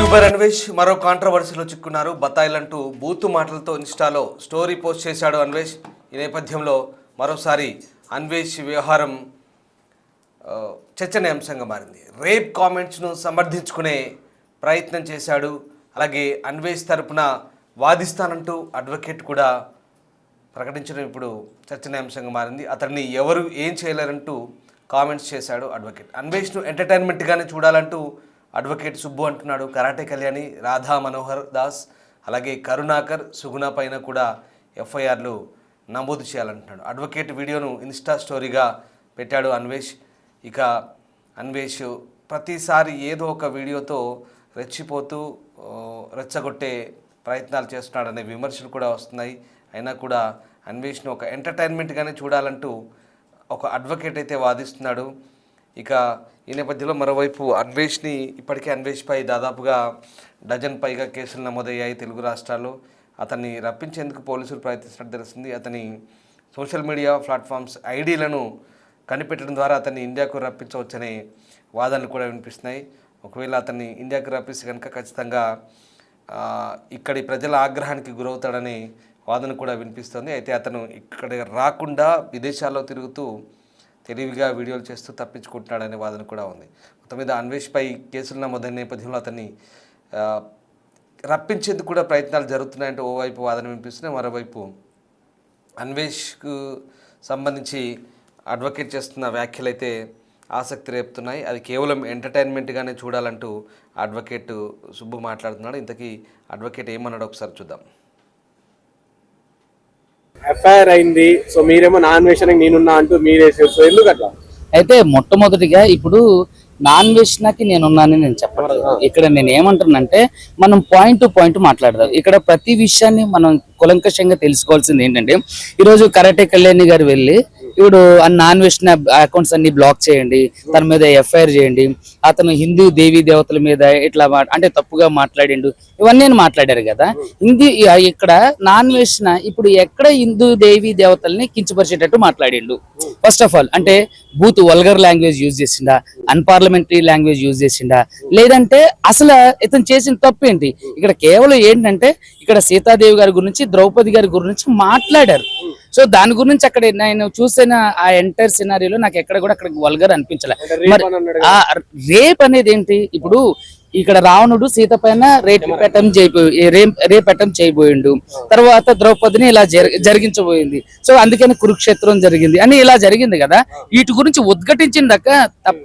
YouTuber Anvesh మరో కాంట్రవర్సీలో చిక్కున్నారు. బత్తాయిలంటూ బూతు మాటలతో ఇన్స్టాలో స్టోరీ పోస్ట్ చేశాడు అన్వేష్. ఈ నేపథ్యంలో మరోసారి అన్వేష్ వ్యవహారం చర్చనీయాంశంగా మారింది. రేప్ కామెంట్స్ను సమర్థించుకునే ప్రయత్నం చేశాడు. అలాగే అన్వేష్ తరపున వాదిస్తానంటూ అడ్వకేట్ కూడా ప్రకటించడం ఇప్పుడు చర్చనీయాంశంగా మారింది. అతన్ని ఎవరు ఏం చేయలేరంటూ కామెంట్స్ చేశాడు అడ్వకేట్. అన్వేష్ను ఎంటర్టైన్మెంట్గానే చూడాలంటూ అడ్వకేట్ సుబ్బు అంటున్నాడు. కరాటే కళ్యాణి, రాధా మనోహర్ దాస్, అలాగే కరుణాకర్, సుగుణ పైన కూడా ఎఫ్ఐఆర్లు నమోదు చేయాలంటున్నాడు. అడ్వకేట్ వీడియోను ఇన్స్టా స్టోరీగా పెట్టాడు అన్వేష్. ఇక అన్వేష్ ప్రతిసారి ఏదో ఒక వీడియోతో రెచ్చిపోతూ రెచ్చగొట్టే ప్రయత్నాలు చేస్తున్నాడనే విమర్శలు కూడా వస్తున్నాయి. అయినా కూడా అన్వేష్ను ఒక ఎంటర్టైన్మెంట్గానే చూడాలంటూ ఒక అడ్వకేట్ అయితే వాదిస్తున్నాడు. ఇక ఈ నేపథ్యంలో మరోవైపు ఇప్పటికే అన్వేష్పై దాదాపుగా డజన్ పైగా కేసులు నమోదయ్యాయి తెలుగు రాష్ట్రాల్లో. అతన్ని రప్పించేందుకు పోలీసులు ప్రయత్నిస్తున్నట్టు తెలిసింది. అతని సోషల్ మీడియా ప్లాట్ఫామ్స్ ఐడీలను కనిపెట్టడం ద్వారా అతన్ని ఇండియాకు రప్పించవచ్చనే వాదనలు కూడా వినిపిస్తున్నాయి. ఒకవేళ అతన్ని ఇండియాకు రప్పిస్తే కనుక ఖచ్చితంగా ఇక్కడి ప్రజల ఆగ్రహానికి గురవుతాడనే వాదన కూడా వినిపిస్తుంది. అయితే అతను ఇక్కడ రాకుండా విదేశాల్లో తిరుగుతూ తెలివిగా వీడియోలు చేస్తూ తప్పించుకుంటున్నాడనే వాదన కూడా ఉంది. మొత్తం మీద అన్వేష్పై కేసులు నమోదైన నేపథ్యంలో అతన్ని రప్పించేందుకు కూడా ప్రయత్నాలు జరుగుతున్నాయంటే ఓవైపు వాదన వినిపిస్తున్నాయి. మరోవైపు అన్వేష్కు సంబంధించి అడ్వకేట్ చేస్తున్న వ్యాఖ్యలు అయితే ఆసక్తి రేపుతున్నాయి. అది కేవలం ఎంటర్టైన్మెంట్గానే చూడాలంటూ అడ్వకేట్ సుబ్బు మాట్లాడుతున్నాడు. ఇంతకీ అడ్వకేట్ ఏమన్నాడు ఒకసారి చూద్దాం. ఎఫ్ఐఆర్ అయింది, సో మీరేమో నాన్ వేషన్కి నేనున్నా అంటూ మీరేసేసి ఎందుకు అట్లా? అయితే మొట్టమొదటిగా ఇప్పుడు నాన్ వేషన్కి నేనున్నానని నేను చెప్పలేదు. ఇక్కడ నేను ఏమంటున్నానంటే మనం పాయింట్ టు పాయింట్ మాట్లాడదాం. ఇక్కడ ప్రతి విషయాన్ని మనం కులంకషంగా తెలుసుకోవాల్సింది ఏంటంటే, ఈరోజు కరాటే కళ్యాణి గారు వెళ్ళి ఇప్పుడు నాన్ వేషన్ అకౌంట్స్ అన్ని బ్లాక్ చేయండి, తన మీద ఎఫ్ఐఆర్ చేయండి, అతను హిందూ దేవీ దేవతల మీద ఇట్లా అంటే తప్పుగా మాట్లాడిండు, ఇవన్నీ మాట్లాడారు కదా. ఇక్కడ నాన్ వేషన్ ఇప్పుడు ఎక్కడ హిందూ దేవీ దేవతల్ని కించపరిచేటట్టు మాట్లాడిండు. ఫస్ట్ ఆఫ్ ఆల్ అంటే బూత్ వల్గర్ లాంగ్వేజ్ యూజ్ చేసిండా, అన్పార్లమెంటరీ లాంగ్వేజ్ యూజ్ చేసిండా, లేదంటే అసలు ఇతను చేసిన తప్పు ఏంటి? ఇక్కడ కేవలం ఏంటంటే ఇక్కడ సీతాదేవి గారి గురించి, ద్రౌపది గారి గురించి మాట్లాడారు. సో దాని గురించి అక్కడ నేను చూసిన ఆ ఎంటైర్ సినారియోలో నాకు ఎక్కడ కూడా అక్కడ వల్గర్ అనిపించలే. మరి ఆ రేప్ అనేది ఏంటి? ఇప్పుడు ఇక్కడ రావణుడు సీత పైన రేప్ అటెంప్ట్ చేయబోయిండు, తర్వాత ద్రౌపదిని ఇలా జరిగించబోయింది. సో అందుకని కురుక్షేత్రం జరిగింది అని ఇలా జరిగింది కదా. వీటి గురించి ఉద్ఘటించిందాక తప్ప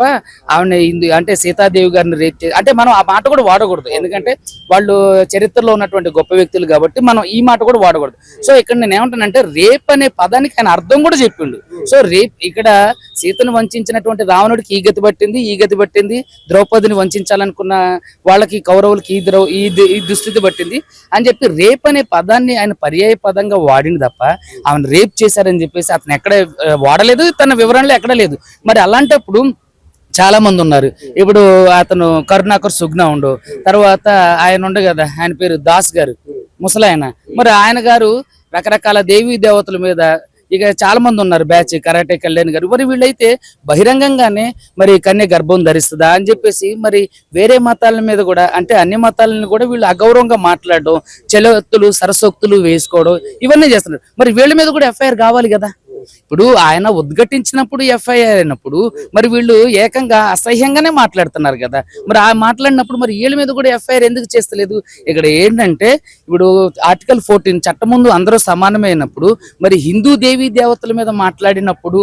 ఆవిడ అంటే సీతాదేవి గారిని రేప్ అంటే మనం ఆ మాట కూడా వాడకూడదు. ఎందుకంటే వాళ్ళు చరిత్రలో ఉన్నటువంటి గొప్ప వ్యక్తులు కాబట్టి మనం ఈ మాట కూడా వాడకూడదు. సో ఇక్కడ నేను ఏమంటానంటే రేప్ అనే పదానికి ఆయన అర్థం కూడా చెప్పిండు. సో రేప్ ఇక్కడ సీతను వంచినటువంటి రావణుడికి ఈ గతి పట్టింది, ద్రౌపదిని వంచాలనుకున్న వాళ్ళకి కౌరవులకి ఈ దుస్థితి పట్టింది అని చెప్పి రేప్ అనే పదాన్ని ఆయన పర్యాయ పదంగా వాడింది తప్ప ఆమెను రేప్ చేశారని చెప్పేసి అతను ఎక్కడ వాడలేదు, తన వివరణలో ఎక్కడ లేదు. మరి అలాంటప్పుడు చాలా మంది ఉన్నారు. ఇప్పుడు అతను కరుణాకర్ సుగ్నా ఉండు, తర్వాత ఆయన ఉండు కదా, ఆయన పేరు దాస్ గారు, ముసలాయన. మరి ఆయన గారు రకరకాల దేవీ దేవతల మీద ఇక చాలా మంది ఉన్నారు బ్యాచ్, కరాటే కళ్యాణ్ గారు. మరి వీళ్ళైతే బహిరంగంగానే మరి కన్య గర్భం ధరిస్తుందా అని చెప్పేసి మరి వేరే మతాల మీద కూడా అంటే అన్ని మతాలను కూడా వీళ్ళు అగౌరవంగా మాట్లాడడం, చెలవత్తులు సరసోక్తులు వేసుకోవడం ఇవన్నీ చేస్తున్నారు. మరి వీళ్ళ మీద కూడా ఎఫ్ఐఆర్ కావాలి కదా. ఇప్పుడు ఆయన ఉద్ఘటించినప్పుడు ఎఫ్ఐఆర్ అయినప్పుడు మరి వీళ్ళు ఏకంగా అసహ్యంగానే మాట్లాడుతున్నారు కదా. మరి ఆ మాట్లాడినప్పుడు మరి వీళ్ళ మీద కూడా ఎఫ్ఐఆర్ ఎందుకు చేస్తలేదు? ఇక్కడ ఏంటంటే ఇప్పుడు ఆర్టికల్ 14 చట్టం ముందు అందరూ సమానమైనప్పుడు మరి హిందూ దేవీ దేవతల మీద మాట్లాడినప్పుడు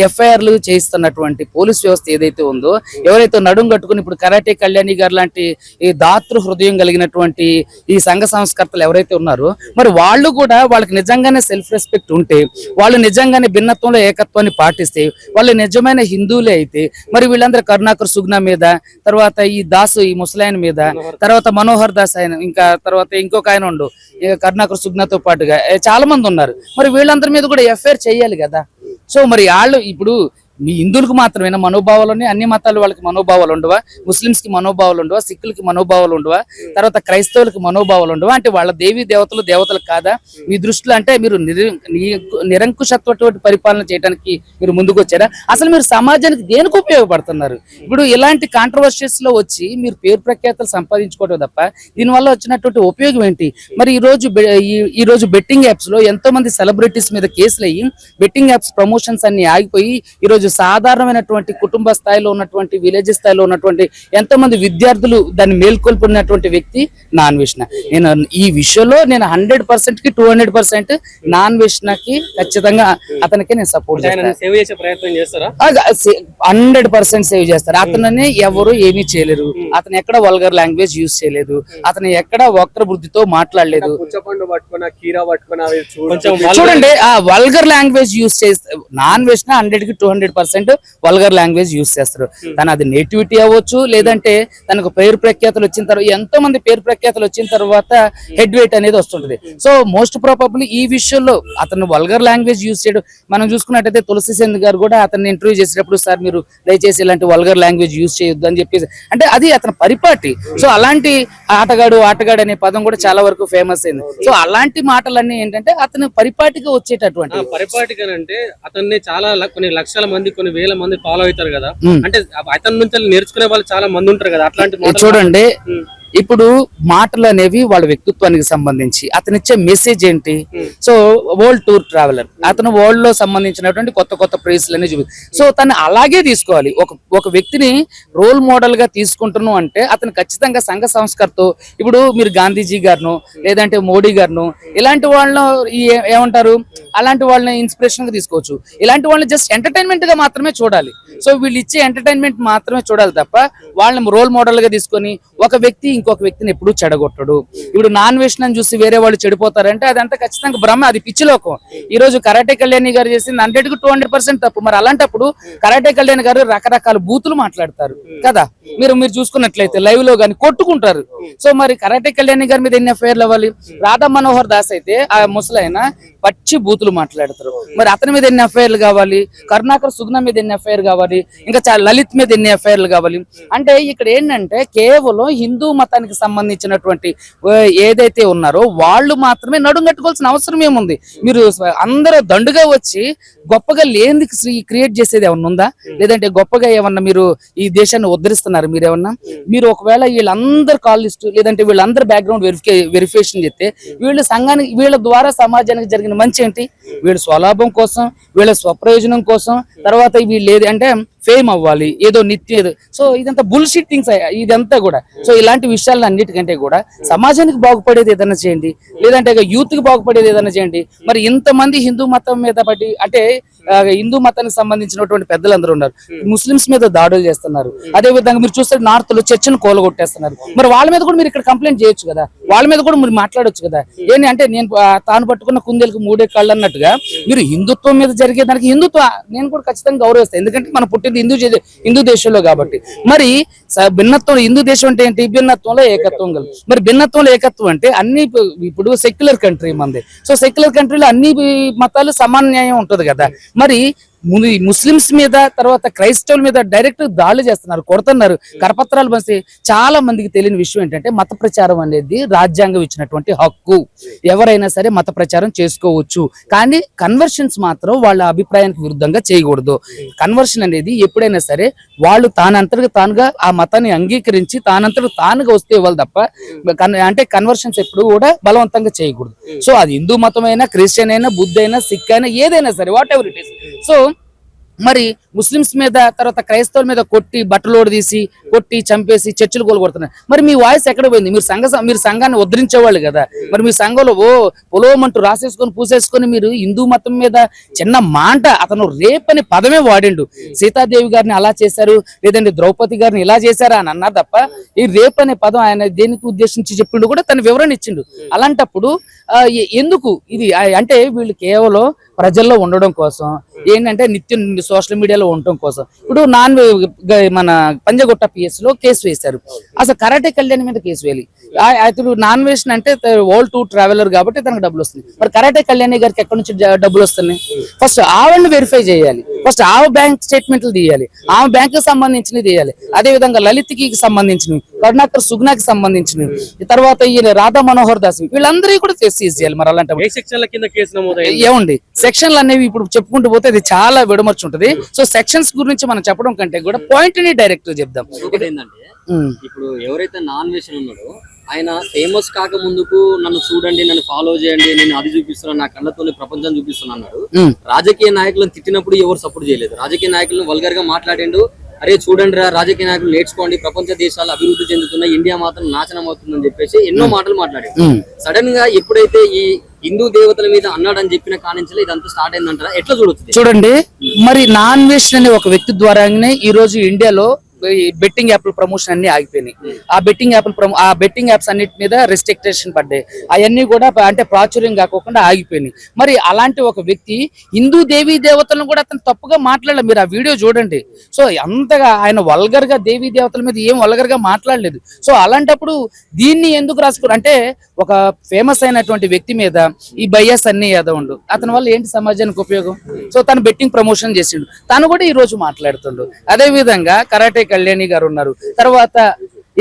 ఎఫ్ఐఆర్లు చేస్తున్నటువంటి పోలీస్ వ్యవస్థ ఏదైతే ఉందో, ఎవరైతే నడుం కట్టుకుని ఇప్పుడు కరాటే కళ్యాణి గారు లాంటి ఈ దాతృ హృదయం కలిగినటువంటి ఈ సంఘ సంస్కర్తలు ఎవరైతే ఉన్నారో మరి వాళ్ళు కూడా వాళ్ళకి నిజంగానే సెల్ఫ్ రెస్పెక్ట్ ఉంటే, వాళ్ళు నిజంగా భిన్నత్వంలో ఏకత్వాన్ని పాటిస్తే, వాళ్ళు నిజమైన హిందువులే అయితే మరి వీళ్ళందరూ కరుణాకర్ సుగ్నా మీద, తర్వాత ఈ దాసు ఈ ముసలాయన మీద, తర్వాత మనోహర్ దాస్ ఆయన, ఇంకా తర్వాత ఇంకొక ఆయన ఉండు కరుణాకర్ సుగ్నాతో పాటుగా చాలా మంది ఉన్నారు. మరి వీళ్ళందరి మీద కూడా ఎఫ్ఐఆర్ చేయాలి కదా. సో మరి వాళ్ళు ఇప్పుడు మీ హిందువులకు మాత్రమేనా మనోభావాలు ఉన్నాయి? అన్ని మతాలు వాళ్ళకి మనోభావాలు ఉండవా? ముస్లిమ్స్ కి మనోభావాలు ఉండవా? సిక్కులకి మనోభావాలు ఉండవా? తర్వాత క్రైస్తవులకి మనోభావాలు ఉండవా? అంటే వాళ్ళ దేవీ దేవతలు కాదా మీ దృష్టిలో? అంటే మీరు నిరంకుశత్వ పరిపాలన చేయడానికి మీరు ముందుకు వచ్చారా? అసలు మీరు సమాజానికి దేనికి ఉపయోగపడుతున్నారు? ఇప్పుడు ఇలాంటి కాంట్రవర్షియస్ లో వచ్చి మీరు పేరు ప్రఖ్యాతలు సంపాదించుకోవడం తప్ప దీనివల్ల వచ్చినటువంటి ఉపయోగం ఏంటి? మరి ఈ రోజు బెట్టింగ్ యాప్స్ లో ఎంతో మంది సెలబ్రిటీస్ మీద కేసులు అయ్యి బెట్టింగ్ యాప్స్ ప్రమోషన్స్ అన్ని ఆగిపోయి ఈ రోజు సాధారణమైనటువంటి కుటుంబ స్థాయిలో ఉన్నటువంటి విలేజ్ స్థాయిలో ఉన్నటువంటి ఎంతో మంది విద్యార్థులు దాన్ని మేల్కొల్పున్నటువంటి వ్యక్తి నాన్వేషణ. నేను ఈ విషయంలో నేను 100% కి 200% నాన్వేషణకి ఖచ్చితంగా అతనికి నేను సపోర్ట్ చేస్తాను. 100% సేవ్ చేస్తారు. అతనని ఎవరు ఏమీ చేయలేరు. అతను ఎక్కడ వల్గర్ లాంగ్వేజ్ యూజ్ చేయలేదు. అతను ఎక్కడ వక్ర బుద్ధితో మాట్లాడలేదు. చూడండి, ఆ వల్గర్ లాంగ్వేజ్ యూజ్ చేస్తే నాన్వేషణ 100 కి 200% వల్గర్ లాంగ్వేజ్ యూజ్ చేస్తారు. తన అది నేటివిటీ అవ్వచ్చు, లేదంటే తనకు పేరు ప్రఖ్యాతలు వచ్చిన తర్వాత ఎంతో మంది పేరు ప్రఖ్యాతలు వచ్చిన తర్వాత హెడ్ వెయిట్ అనేది వస్తుంటది. సో మోస్ట్ ప్రాబబ్లీ ఈ విషయంలో అతను వల్గర్ లాంగ్వేజ్ యూజ్ చేయడం మనం చూసుకున్నట్టయితే తులసి చంద్ గారు కూడా అతన్ని ఇంటర్వ్యూ చేసేటప్పుడు సార్ మీరు దయచేసి ఇలాంటి వల్గర్ లాంగ్వేజ్ యూజ్ చేయొద్దు అని చెప్పేసి, అంటే అది అతని పరిపాటి. సో అలాంటి ఆటగాడు అనే పదం కూడా చాలా వరకు ఫేమస్ అయింది. సో అలాంటి మాటలన్నీ ఏంటంటే అతను పరిపాటిగా వచ్చేటటువంటి పరిపాటిగానంటే అతన్ని చాలా కొన్ని లక్షల మంది కొన్ని వేల మంది ఫాలో అవుతారు కదా, అంటే అతని నుంచి నేర్చుకునే వాళ్ళు చాలా మంది ఉంటారు కదా. అట్లాంటి చూడండి, ఇప్పుడు మాటలు అనేవి వాళ్ళ వ్యక్తిత్వానికి సంబంధించి అతనిచ్చే మెసేజ్ ఏంటి? సో వరల్డ్ టూర్ ట్రావెలర్, అతను వరల్డ్ లో సంబంధించినటువంటి కొత్త కొత్త ప్లేస్లన్నీ చూపి, సో తను అలాగే తీసుకోవాలి. ఒక వ్యక్తిని రోల్ మోడల్ గా తీసుకుంటున్నాం అంటే అతను ఖచ్చితంగా సంఘ సంస్కర్తో, ఇప్పుడు మీరు గాంధీజీ గారును లేదంటే మోడీ గారును ఇలాంటి వాళ్ళను ఏమంటారు, అలాంటి వాళ్ళని ఇన్స్పిరేషన్ గా తీసుకోవచ్చు. ఇలాంటి వాళ్ళని జస్ట్ ఎంటర్టైన్మెంట్ గా మాత్రమే చూడాలి. సో వీళ్ళు ఇచ్చే ఎంటర్టైన్మెంట్ మాత్రమే చూడాలి తప్ప వాళ్ళని రోల్ మోడల్ గా తీసుకొని ఒక వ్యక్తి ఇంకొక వ్యక్తిని ఎప్పుడూ చెడగొట్టడు. ఇప్పుడు నాన్వేషణ చూసి వేరే వాళ్ళు చెడిపోతారంటే అదంతా ఖచ్చితంగా భ్రమ, అది పిచ్చిలోకం. ఈ రోజు కరాటే కళ్యాణి గారు చేసింది 100 కి 200% తప్పు. మరి అలాంటప్పుడు కరాటే కళ్యాణి గారు రకరకాల బూతులు మాట్లాడతారు కదా, మీరు చూసుకున్నట్లయితే లైవ్ లో గాని కొట్టుకుంటారు. సో మరి కరాటే కళ్యాణి గారి మీద ఎన్ని ఎఫ్ఐఆర్లు అవ్వాలి? రాధా మనోహర్ దాస్ అయితే ఆ ముసలైన పచ్చి బూతులు మాట్లాడతారు. మరి అతని మీద ఎన్ని ఎఫ్ఐఆర్లు కావాలి? కరుణాకర్ సుగ్న మీద ఎన్ని ఎఫ్ఐఆర్ కావాలి? ఇంకా లలిత్ మీద ఎన్ని ఎఫ్ఐఆర్లు కావాలి? అంటే ఇక్కడ ఏంటంటే కేవలం హిందూ మతానికి సంబంధించినటువంటి ఏదైతే ఉన్నారో వాళ్ళు మాత్రమే నడుం కట్టుకోవాల్సిన అవసరం ఏముంది? మీరు అందరూ దండుగా వచ్చి గొప్పగా లేని క్రియేట్ చేసేది ఏమన్నా ఉందా? లేదంటే గొప్పగా ఏమన్నా మీరు ఈ దేశాన్ని ఉద్ధరిస్తున్నారు మీరేమన్నా? మీరు ఒకవేళ వీళ్ళందరూ కాల్ లిస్ట్ లేదంటే వీళ్ళందరూ బ్యాక్గ్రౌండ్ వెరిఫికేషన్ చేస్తే వీళ్ళు సంఘానికి వీళ్ళ ద్వారా సమాజానికి జరిగిన మంచి ఏంటి? వీళ్ళ స్వలాభం కోసం, వీళ్ళ స్వప్రయోజనం కోసం, తర్వాత వీళ్ళు ఏది అంటే ఫేమ్ అవ్వాలి, ఏదో నిత్యం. సో ఇదంతా బుల్షిట్ థింగ్స్ ఇదంతా కూడా. సో ఇలాంటి విషయాలు అన్నిటికంటే కూడా సమాజానికి బాగుపడేది ఏదైనా చేయండి, లేదంటే యూత్ కి బాగుపడేది ఏదైనా చేయండి. మరి ఇంతమంది హిందూ మతం మీద పడి అంటే హిందూ మతానికి సంబంధించినటువంటి పెద్దలందరూ ఉన్నారు, ముస్లిమ్స్ మీద దాడులు చేస్తున్నారు. అదే విధంగా మీరు చూస్తే నార్త్ లో చర్చను కోలగొట్టేస్తున్నారు. మరి వాళ్ళ మీద కూడా మీరు ఇక్కడ కంప్లైంట్ చేయొచ్చు కదా, వాళ్ళ మీద కూడా మీరు మాట్లాడొచ్చు కదా. ఏంటి అంటే నేను తాను పట్టుకున్న కుందేలకు 3 కాళ్ళు అన్నట్టుగా మీరు హిందుత్వం మీద జరిగే దానికి హిందుత్వ నేను కూడా ఖచ్చితంగా గౌరవిస్తాను. ఎందుకంటే మనం పుట్టింది హిందూ దేశంలో కాబట్టి. మరి భిన్నత్వం, హిందూ దేశం అంటే ఏంటి? భిన్నత్వంలో ఏకత్వం కలదు. మరి భిన్నత్వంలో ఏకత్వం అంటే అన్ని, ఇప్పుడు సెక్యులర్ కంట్రీ మంది. సో సెక్యులర్ కంట్రీలో అన్ని మతాలు సమాన న్యాయం ఉంటది కదా. మరి ముస్లిమ్స్ మీద తర్వాత క్రైస్తవుల మీద డైరెక్ట్ దాడులు చేస్తున్నారు, కొడుతున్నారు, కరపత్రాలు పంచి. చాలా మందికి తెలియని విషయం ఏంటంటే మత ప్రచారం అనేది రాజ్యాంగం ఇచ్చినటువంటి హక్కు. ఎవరైనా సరే మత ప్రచారం చేసుకోవచ్చు, కానీ కన్వర్షన్స్ మాత్రం వాళ్ళ అభిప్రాయానికి విరుద్ధంగా చేయకూడదు. కన్వర్షన్ అనేది ఎప్పుడైనా సరే వాళ్ళు తానంతటిగా తానుగా ఆ మతాన్ని అంగీకరించి తానంతట తానుగా వస్తే ఇవ్వాలి తప్ప అంటే కన్వర్షన్స్ ఎప్పుడు కూడా బలవంతంగా చేయకూడదు. సో అది హిందూ మతమైనా, క్రిస్టియన్ అయినా, బుద్ధ అయినా, సిక్ అయినా, ఏదైనా సరే what ever it is. So మరి ముస్లిమ్స్ మీద తర్వాత క్రైస్తవుల మీద కొట్టి బట్టలోడు తీసి కొట్టి చంపేసి చర్చలు కొడుతున్నారు. మరి మీ వాయిస్ ఎక్కడ పోయింది? మీరు సంఘాన్ని ఉద్ధరించేవాళ్ళు కదా. మరి మీ సంఘంలో పొలోమంటూ రాసేసుకొని పూసేసుకొని మీరు హిందూ మతం మీద చిన్న మాట, అతను రేప్ అనే పదమే వాడిండు. సీతాదేవి గారిని అలా చేశారు, లేదంటే ద్రౌపది గారిని ఇలా చేశారా అని అన్నారు తప్ప ఈ రేప్ అనే పదం ఆయన దేనికి ఉద్దేశించి చెప్పిండు కూడా తన వివరణ ఇచ్చిండు. అలాంటప్పుడు ఎందుకు ఇది అంటే వీళ్ళు కేవలం ప్రజల్లో ఉండడం కోసం, ఏంటంటే నిత్యం సోషల్ మీడియాలో ఉండటం కోసం. ఇప్పుడు మన పంజగుట్ట PS లో కేసు వేశారు. అసలు కరాటే కళ్యాణ్ మీద కేసు వేయాలి. అతను నాన్ వేషన్ అంటే వరల్డ్ టూర్ ట్రావెలర్ కాబట్టి తనకు డబ్బులు వస్తుంది. మరి కరాటే కళ్యాణి గారికి ఎక్కడి నుంచి డబ్బులు వస్తున్నాయి? ఫస్ట్ ఆవిడని వెరిఫై చేయాలి. ఫస్ట్ ఆమె బ్యాంక్ స్టేట్మెంట్లు తీయాలి, ఆమె బ్యాంక్ కి సంబంధించినవి తీయాలి. అదే విధంగా లలిత్కి సంబంధించినవి, కరుణాకర్ సుగ్నాకి సంబంధించినవి, తర్వాత ఈయన రాధా మనోహర్ దాస్, వీళ్ళందరికీ కూడా సీజ్ చేయాలి. మరి అలాంటి ఏ సెక్షన్ల కింద కేసు నమోదైంది? ఏమండి సెక్షన్లు అనేవి ఇప్పుడు చెప్పుకుంటూ పోతే అది చాలా విడమర్చి ఉంటది. సో సెక్షన్స్ గురించి మనం చెప్పడం కంటే కూడా పాయింట్ ని డైరెక్ట్ చెప్దాం. ఏంటంటే ఇప్పుడు ఎవరైతే నాన్ వేషన్ ఉన్నాడో ఆయన ఫేమస్ కాక ముందుకు నన్ను చూడండి, నన్ను ఫాలో చేయండి, నేను అది చూపిస్తున్నాను, నా కళ్ళతో ప్రపంచం చూపిస్తున్నా అన్నాడు. రాజకీయ నాయకులను తిట్టినప్పుడు ఎవరు సపోర్ట్ చేయలేదు. రాజకీయ నాయకులను వల్గర్ గా మాట్లాడిండు. అరే చూడండి రా, రాజకీయ నాయకులు నేర్చుకోండి, ప్రపంచ దేశాలు అభివృద్ధి చెందుతున్నాయి, ఇండియా మాత్రం నాశనం అవుతుందని చెప్పేసి ఎన్నో మాటలు మాట్లాడాడు. సడన్ గా ఎప్పుడైతే ఈ హిందూ దేవతల మీద అన్నాడని చెప్పిన కానించలే ఇదంతా స్టార్ట్ అయిందంటారా? ఎట్లా చూడొచ్చు? చూడండి, మరి నాన్ వేషన్ అనే ఒక వ్యక్తి ద్వారానే ఈ రోజు ఇండియాలో బెట్టింగ్ యాప్ ప్రమోషన్ అన్ని ఆగిపోయినాయి. ఆ బెట్టింగ్ యాప్స్ అన్నిటి మీద రెస్ట్రిక్టేషన్ పడ్డాయి. అవన్నీ కూడా అంటే ప్రాచుర్యం కాకుండా ఆగిపోయినాయి. మరి అలాంటి ఒక వ్యక్తి హిందూ దేవీ దేవతలను కూడా అతను తప్పుగా మాట్లాడలేదు. మీరు ఆ వీడియో చూడండి. సో అంతగా ఆయన వల్గర్ గా దేవీ దేవతల మీద ఏం వల్గర్ గా మాట్లాడలేదు. సో అలాంటప్పుడు దీన్ని ఎందుకు రాసుకున్నారు అంటే, ఒక ఫేమస్ అయినటువంటి వ్యక్తి మీద ఈ బయ్యాస్ అన్ని యాదవ్ ఉండు, అతని వల్ల ఏంటి సమాజానికి ఉపయోగం? సో తను బెట్టింగ్ ప్రమోషన్ చేసిండు, తను కూడా ఈ రోజు మాట్లాడుతుండు. అదే విధంగా కరాటే కళ్యాణి గారు ఉన్నారు. తర్వాత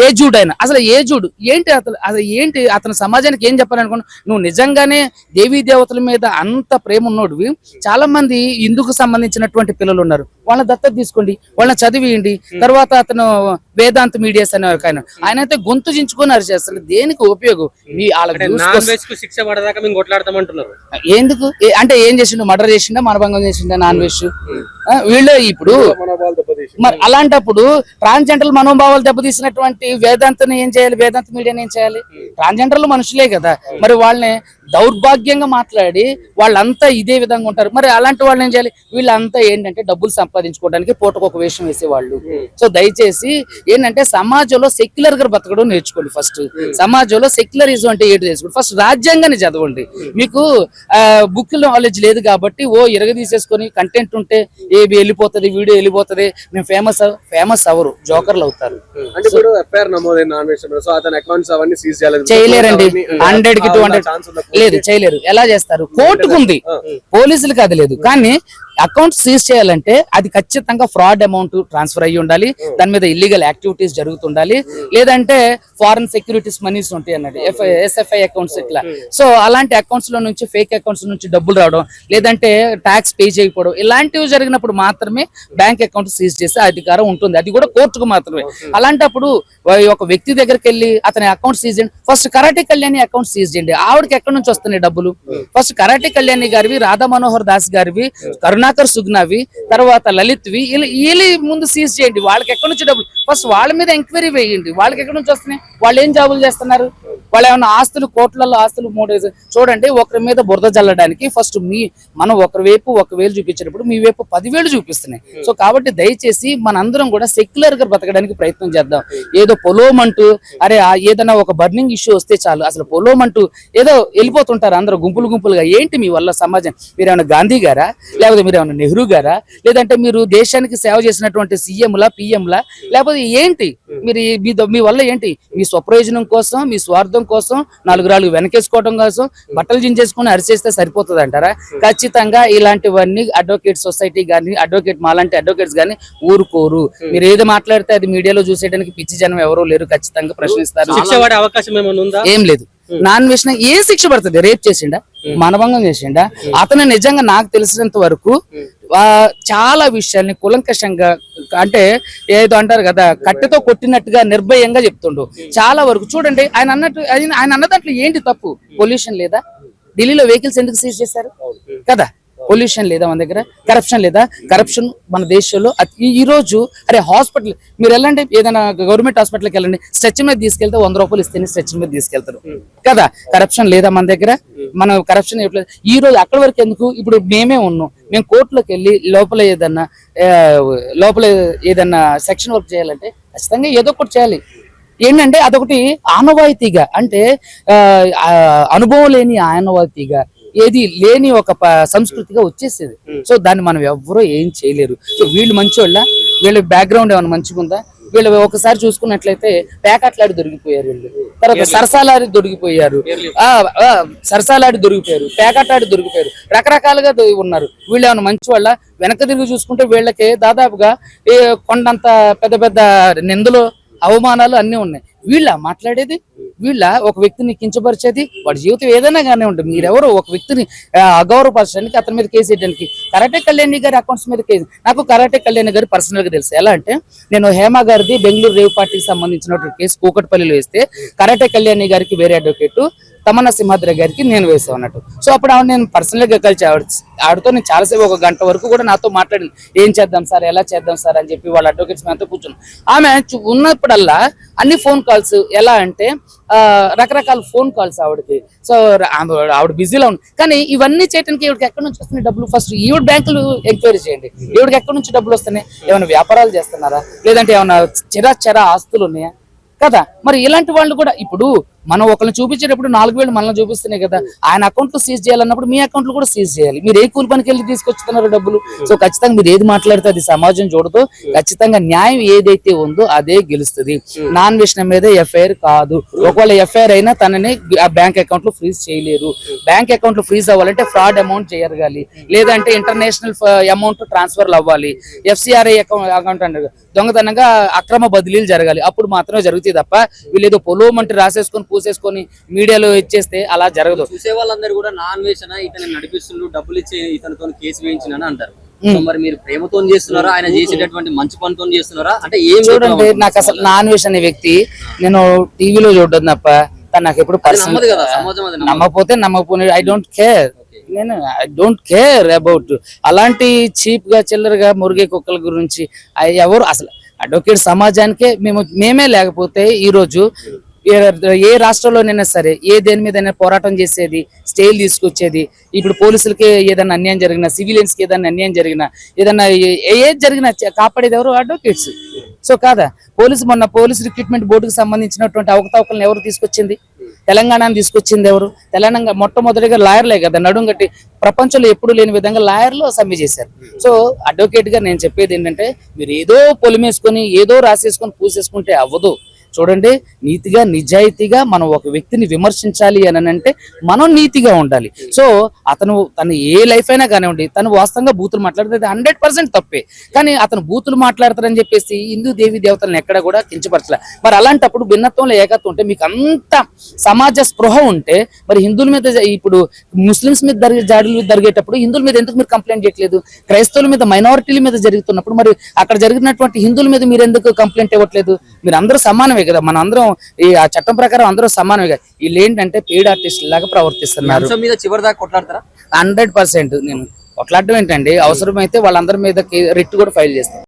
ఏజుడ్ అయినా అసలు ఏజుడ్ ఏంటి, అసలు ఏంటి అతను సమాజానికి ఏం చెప్పాలనుకున్నా? నువ్వు నిజంగానే దేవీ దేవతల మీద అంత ప్రేమ ఉన్నోడివి, చాలా మంది ఇందుకు సంబంధించినటువంటి పిల్లలు ఉన్నారు, వాళ్ళని దత్తత తీసుకోండి, వాళ్ళని చదివియండి. తర్వాత అతను వేదాంత్ మీడియాస్ అనే ఆయన అయితే గొంతు చించుకొని అరిచేస్తారు. దేనికి ఉపయోగం? శిక్ష పడదాకా మేము కొట్లాడతామంటున్నారు. ఎందుకు అంటే ఏం చేసిండు? మర్డర్ చేసిండా, మానభంగం చేసిండా నాన్ వెజ్? వీళ్ళు ఇప్పుడు మరి అలాంటప్పుడు ట్రాన్స్జెండర్ మనోభావాలు దెబ్బతీసినటువంటి వేదాంతని ఏం చేయాలి? వేదాంత మీడియాని ఏం చేయాలి? ట్రాన్స్జెండర్లు మనుషులే కదా, మరి వాళ్ళని దౌర్భాగ్యంగా మాట్లాడి వాళ్ళంతా ఇదే విధంగా ఉంటారు. మరి అలాంటి వాళ్ళని ఏం చేయాలి? వీళ్ళంతా ఏంటంటే డబ్బులు సంపాదించుకోవడానికి పూటకు ఒక వేషం వేసేవాళ్ళు. సో దయచేసి ఏంటంటే సమాజంలో సెక్యులర్ గా బతకడం నేర్చుకోండి. ఫస్ట్ సమాజంలో సెక్యులరిజం అంటే ఏంటి తెలుసుకోండి. ఫస్ట్ రాజ్యాంగాన్ని చదవండి. మీకు బుక్ నాలెడ్జ్ లేదు కాబట్టి ఇరగదీసేసుకొని కంటెంట్ ఉంటే ఏవి వెళ్ళిపోతుంది, వీడియో వెళ్ళిపోతుంది, మేము ఫేమస్ అవరు, జోకర్లు అవుతారు. అంటే ఇప్పుడు ఎఫ్ఐఆర్ నమోదైన నాన్ వేషన్, సో అతని అకౌంట్స్ అవన్నీ సీజ్ చేయలేరండి. 100 కి 200 లేదు, చేయలేరు. ఎలా చేస్తారు? కోర్టుకు ఉంది, పోలీసులకు అది లేదు. కానీ అకౌంట్ సీజ్ చేయాలంటే అది ఖచ్చితంగా ఫ్రాడ్ అమౌంట్ ట్రాన్స్ఫర్ అయ్యి ఉండాలి, దాని మీద ఇల్లీగల్ యాక్టివిటీస్ జరుగుతుండాలి, లేదంటే ఫారెన్ సెక్యూరిటీస్ మనీస్ ఉంటాయి అన్నది SFI అకౌంట్స్ ఇట్లా. సో అలాంటి అకౌంట్స్ లో నుంచి ఫేక్ అకౌంట్స్ నుంచి డబ్బులు రావడం, లేదంటే ట్యాక్స్ పే చేయకపోవడం, ఇలాంటివి జరిగినప్పుడు మాత్రమే బ్యాంక్ అకౌంట్ సీజ్ చేసే అధికారం ఉంటుంది. అది కూడా కోర్టుకు మాత్రమే. అలాంటప్పుడు ఒక వ్యక్తి దగ్గరికి వెళ్ళి అతని అకౌంట్ సీజ్ చేయండి. First karate Kalyani account seize చేయండి. ఆవిడకి ఎక్కడి నుంచి వస్తున్నాయి డబ్బులు? ఫస్ట్ కరాటే కళ్యాణి గారివి, రాధా మనోహర్ దాస్ గారివి, కరుణాకర్ సుగ్నావి, తర్వాత లలిత్వి, వీళ్ళు ముందు సీజ్ చేయండి. వాళ్ళకి ఎక్కడి నుంచి డబ్బులు? ఫస్ట్ వాళ్ళ మీద ఎంక్వైరీ వేయండి. వాళ్ళకి ఎక్కడి నుంచి వస్తున్నాయి? వాళ్ళు ఏం జాబులు చేస్తున్నారు? వాళ్ళు ఏమైనా ఆస్తులు, కోట్లలో ఆస్తులు చూడండి. ఒకరి మీద బురద జల్లడానికి ఫస్ట్ మనం ఒకరి వైపు 1,000 చూపించినప్పుడు మీ వైపు 10,000 చూపిస్తున్నాయి. సో కాబట్టి దయచేసి మనందరం కూడా సెక్యులర్ గా బ్రతకడానికి ప్రయత్నం చేద్దాం. ఏదో పొలోమంటూ అరే ఏదైనా ఒక బర్నింగ్ ఇష్యూ వస్తే చాలు అసలు పొలోమంటూ ఏదో వెళ్ళిపోతుంటారు అందరూ గుంపులుగా. ఏంటి మీ వల్ల సమాజం? మీరేమైనా గాంధీ గారా, లేకపోతే మీరేమైనా నెహ్రూ గారా, లేదంటే మీరు దేశానికి సేవ చేసినటువంటి CMలా PMలా, లేకపోతే ఏంటి మీరు? మీ వల్ల ఏంటి? మీ స్వప్రయోజనం కోసం, మీ స్వార్థం కోసం, 4 రాళ్ళు వెనకేసుకోవడం కోసం బట్టలు జించేసుకుని అరిచేస్తే సరిపోతుంది అంటారా? ఖచ్చితంగా ఇలాంటివన్నీ అడ్వకేట్ సొసైటీ కానీ, మాలాంటి అడ్వకేట్స్ కానీ ఊరుకోరు. మీరు ఏది మాట్లాడితే అది మీడియాలో చూసేయడానికి పిచ్చి జనం ఎవరూ లేరు. ఖచ్చితంగా ప్రశ్నిస్తారు. శిక్ష పడే అవకాశం ఏమైనా ఉందా? ఏం లేదు. నాన్ వేసిన ఏం శిక్ష పడుతుంది? రేప్ చేసిండా, మానభంగం చేసిండా? అతను నిజంగా నాకు తెలిసినంత వరకు చాలా విషయాల్ని కులంకషంగా, అంటే ఏదో అంటారు కదా కట్టెతో కొట్టినట్టుగా నిర్భయంగా చెప్తుండు. చాలా వరకు చూడండి. ఆయన అన్న దాంట్లో ఏంటి తప్పు? పొల్యూషన్ లేదా? ఢిల్లీలో వెహికల్స్ ఎందుకు సీజ్ చేశారు కదా? పొల్యూషన్ లేదా మన దగ్గర? కరప్షన్ లేదా? కరప్షన్ మన దేశంలో ఈ రోజు అరే హాస్పిటల్ మీరు వెళ్ళండి, ఏదైనా గవర్నమెంట్ హాస్పిటల్కి వెళ్ళండి, స్ట్రెచర్ మీద తీసుకెళ్తే 100 రూపాయలు ఇస్తేనే స్ట్రెచర్ మీద తీసుకెళ్తారు కదా. కరప్షన్ లేదా మన దగ్గర? మనం కరప్షన్ ఇవ్వట్లేదు. ఈ రోజు అక్కడి వరకు ఎందుకు? ఇప్పుడు మేమే ఉన్నాం, మేము కోర్టులోకి వెళ్ళి లోపల ఏదన్నా సెక్షన్ వర్క్ చేయాలంటే ఖచ్చితంగా ఏదో ఒకటి చేయాలి. ఏంటంటే అదొకటి ఆనవాయితీగా, అంటే అనుభవం లేని ఆనవాయితీగా, ఏది లేని ఒక సంస్కృతిగా వచ్చేసేది. సో దాన్ని మనం ఎవ్వరూ ఏం చేయలేరు. సో వీళ్ళు మంచోళ్ళ? వీళ్ళ బ్యాక్గ్రౌండ్ ఏమైనా మంచిగా ఉందా? వీళ్ళు ఒకసారి చూసుకున్నట్లయితే పేకాట్లాడి దొరికిపోయారు వీళ్ళు, తర్వాత సరసాలాడి దొరికిపోయారు, సరసాలాడి దొరికిపోయారు, పేకాట్లాడి దొరికిపోయారు, రకరకాలుగా ఉన్నారు. వీళ్ళు ఏమైనా మంచి వాళ్ళ? వెనక తిరిగి చూసుకుంటే వీళ్ళకి దాదాపుగా కొండంత పెద్ద పెద్ద నిందలు అవమానాలు అన్నీ ఉన్నాయి. వీళ్ళ మాట్లాడేది, వీళ్ళ ఒక వ్యక్తిని కించపరిచేది, వాడి జీవితం ఏదైనా కానీ ఉంటుంది. మీరెవరు ఒక వ్యక్తిని అగౌరవపరచడానికి, అతని మీద కేసు వేయడానికి? కరాటే కళ్యాణి గారి అకౌంట్స్ మీద కేసు. నాకు కరాటే కళ్యాణి గారి పర్సనల్ గా తెలుసు. ఎలా అంటే నేను హేమ గారిది బెంగళూరు రేవ్ పార్టీకి సంబంధించినటువంటి కేసు కూకట్పల్లిలో వేస్తే కరాటే కళ్యాణి గారికి వేరే అడ్వకేట్, తమన్నా సింహాద్రి గారికి నేను వేసాను అన్నట్టు. సో అప్పుడు ఆవిడ నేను పర్సనల్ గా కలిసి ఆవిడతో నేను చాలాసేపు 1 గంట వరకు కూడా నాతో మాట్లాడింది. ఏం చేద్దాం సార్, ఎలా చేద్దాం సార్ అని చెప్పి వాళ్ళ అడ్వకేట్స్ మేంతో కూర్చున్నాం. ఆమె ఉన్నప్పుడల్లా అన్ని ఫోన్ కాల్స్, ఎలా అంటే రకరకాల ఫోన్ కాల్స్ ఆవిడకి. సో ఆవిడ బిజీలో ఉంది. కానీ ఇవన్నీ చేయడానికి ఈవిడికి ఎక్కడి నుంచి వస్తున్నాయి డబ్బులు? ఫస్ట్ ఈవిడ బ్యాంకులు ఎంక్వైరీ చేయండి. ఈవిడికి ఎక్కడి నుంచి డబ్బులు వస్తున్నాయి? ఏమైనా వ్యాపారాలు చేస్తున్నారా, లేదంటే ఏమైనా చిరా ఆస్తులు ఉన్నాయా కదా? మరి ఇలాంటి వాళ్ళు కూడా ఇప్పుడు మనం ఒకరిని చూపించేటప్పుడు 4,000 మనల్ని చూపిస్తున్నాయి కదా. ఆయన అకౌంట్లు సీజ్ చేయాలన్నప్పుడు మీ అకౌంట్లు కూడా సీజ్ చేయాలి. మీరు ఏ కూలి పనికి వెళ్ళి తీసుకొచ్చుతున్నారు డబ్బులు? సో ఖచ్చితంగా మీరు ఏది మాట్లాడితే అది సమాజం చూడదు. ఖచ్చితంగా న్యాయం ఏదైతే ఉందో అదే గెలుస్తుంది. నాన్ వేషణ మీద ఎఫ్ఐఆర్ కాదు. ఒకవేళ ఎఫ్ఐఆర్ అయినా తనని ఆ బ్యాంక్ అకౌంట్ లో ఫ్రీజ్ చేయలేరు. బ్యాంక్ అకౌంట్ లో ఫ్రీజ్ అవ్వాలంటే ఫ్రాడ్ అమౌంట్ జరగాలి, లేదంటే ఇంటర్నేషనల్ అమౌంట్ ట్రాన్స్ఫర్లు అవ్వాలి, FCRI అకౌంట్ అంటే దొంగతనంగా అక్రమ బదిలీలు జరగాలి. అప్పుడు మాత్రమే జరుగుతాయి తప్ప వీళ్ళు ఏదో పొలోమంటే రాసేసుకొని పూసేసుకొని మీడియాలో ఇచ్చేస్తే అలా జరగదు. చూసే వాళ్ళందరూ కూడా నాన్ వేషణ ఇతను నడిపిస్తుండ్రు, డబ్బులు ఇచ్చి ఇతనితో కేసు వేయించిన అంటారు. సో మరి మీరు ప్రేమతో చేస్తున్నారా, ఆయన చేసేటటువంటి మంచి పనితో చేస్తున్నారా? అంటే ఏం చూడండి, నాకు అసలు నాన్ వేష్ అనే వ్యక్తి నేను టీవీలో చూడడం తప్ప తను నాకు ఎప్పుడు పర్సనల్ కదా, సమాజం అది నమ్మకపోతే నమ్మకపోతే ఐ డోంట్ కేర్. నేను ఐ డోంట్ కేర్ అబౌట్ అలాంటి చీప్ గా చిల్లరగా మురిగే కుక్కల గురించి. ఎవరు అసలు అడ్వకేట్ సమాజానికే మేమే లేకపోతే ఈ రోజు ఏ రాష్ట్రంలోనైనా సరే దేని మీద పోరాటం చేసేది, స్టేలు తీసుకొచ్చేది. ఇప్పుడు పోలీసులకి ఏదైనా అన్యాయం జరిగినా, సివిలియన్స్ కి ఏదైనా అన్యాయం జరిగినా, ఏదైనా ఏది జరిగినా కాపాడేది ఎవరు? అడ్వకేట్స్. సో కాదా? మొన్న పోలీసు రిక్రూట్మెంట్ బోర్డుకి సంబంధించినటువంటి అవకతవకలను ఎవరు తీసుకొచ్చింది? తెలంగాణను తీసుకొచ్చింది ఎవరు? తెలంగాణ మొట్టమొదటిగా లాయర్లే కదా నడుం కట్టి ప్రపంచంలో ఎప్పుడు లేని విధంగా లాయర్లు సమ్మె చేశారు. సో అడ్వకేట్ గా నేను చెప్పేది ఏంటంటే, మీరు ఏదో పొలిమేసుకొని ఏదో రాసేసుకొని పూసేసుకుంటే అవ్వదు. చూడండి, నీతిగా నిజాయితీగా మనం ఒక వ్యక్తిని విమర్శించాలి అని అంటే మనం నీతిగా ఉండాలి. సో తను ఏ లైఫ్ అయినా కానివ్వండి, తను వాస్తవంగా బూతులు మాట్లాడితే 100% తప్పే. కానీ అతను బూతులు మాట్లాడతారని చెప్పేసి హిందూ దేవి దేవతలను ఎక్కడ కూడా కించపరచలే. మరి అలాంటప్పుడు భిన్నత్వంలో ఏకత్వం ఉంటే, మీకు అంత సమాజ స్పృహ ఉంటే, మరి హిందువుల మీద ఇప్పుడు ముస్లిమ్స్ మీద జాడులు జరిగేటప్పుడు హిందువుల మీద ఎందుకు మీరు కంప్లైంట్ చేయట్లేదు? క్రైస్తవుల మీద, మైనారిటీల మీద జరుగుతున్నప్పుడు మరి అక్కడ జరిగినటువంటి హిందువుల మీద మీరు ఎందుకు కంప్లైంట్ ఇవ్వట్లేదు? మీరు అందరూ సమానమే కదా, మన అందరం ఆ చట్టం ప్రకారం అందరూ సమానమే కదా. వీళ్ళు ఏంటంటే పెయిడ్ ఆర్టిస్ట్ లాగా ప్రవర్తిస్తున్నారు. చివరి దాకా కొట్లాడతారా? 100% నేను కొట్లాడడం ఏంటండి, అవసరమైతే వాళ్ళందరి మీద రిట్ కూడా ఫైల్ చేస్తాను.